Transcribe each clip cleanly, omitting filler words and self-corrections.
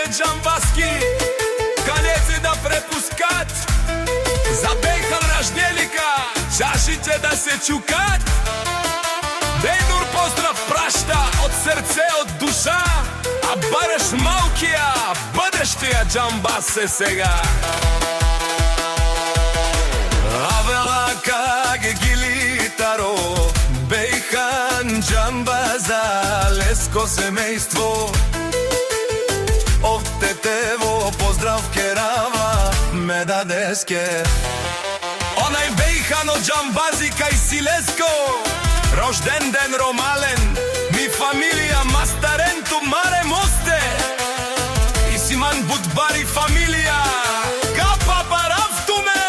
джамбаски, канете да препускат, забејхан рожделика, чашите да се чукат. Бейнур поздрав прашта од срце, од душа, а бареш малкија, бъдеш тија джамбасе сега. Авела каге гилитаро, бејхан джамбаза, леско семејство. Оттетево поздрав керава, ме дадеске. Онај бејхан од джамбази кај Силеско, рожден ден ромален, ми фамилија мастарен ту маре мосте. И симан будбари фамилија, капа парафтуме.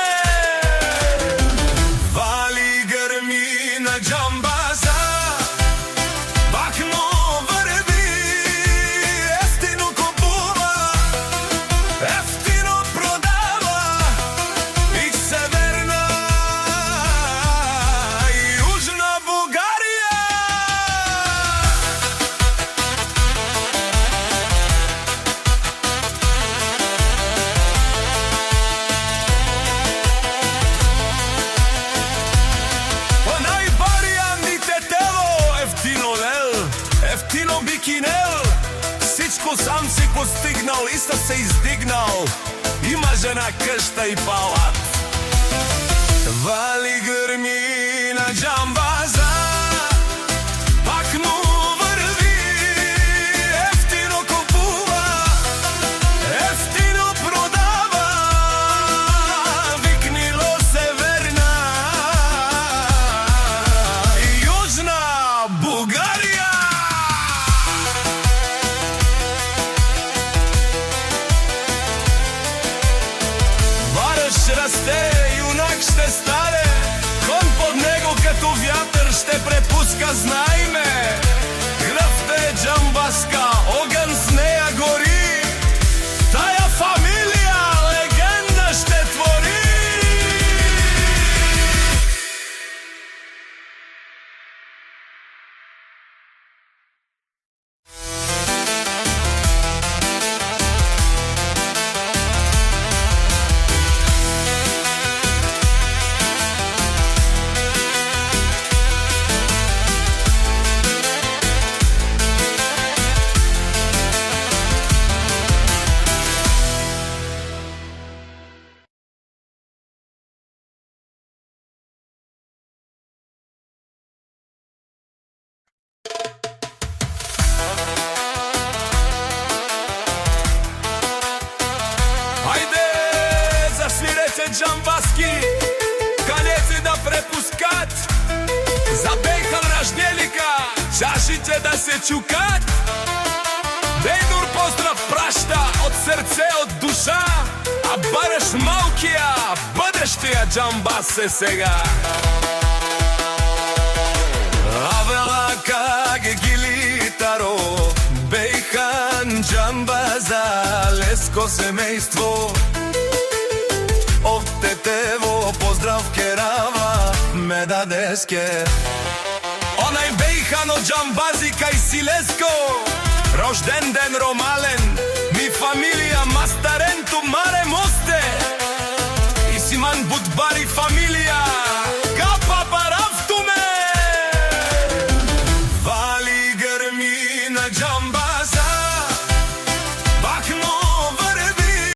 Вали грми на джамбаза, бахно върви, ефтино купува, ефтино продава. И северна и южна Бугарија. Ефтино бикинел, всичко сам си постигнал и са се издигнал. Има жена, къща и палат. Вали гърми на джамбаза, пак му върви, ефтино купува, ефтино продава. Викнило северна и южна Бугарија. Расте, юнак ще стане, кон под него като вятър ще препуска, знай ме. Кръвта е джамбаска, огън с нея гори, тая фамилия легенда ще твори. Джамбаски, канете да препускат, забејхан рожделика, чашите да се чукат. Бейнур поздрав прашта од срце, од душа, а бареш малкија, бъдеш тија джамбасе сега. Авела каге гилитаро, бејхан джамбаза, леско семејство. Оттетево поздрав керава, ме дадеске. Онај бејхан од джамбази кај Силеско, рожден ден ромален, ми фамилија мастарен ту маре мосте. И симан будбари фамилија, капа парафтуме. Вали грми на джамбази.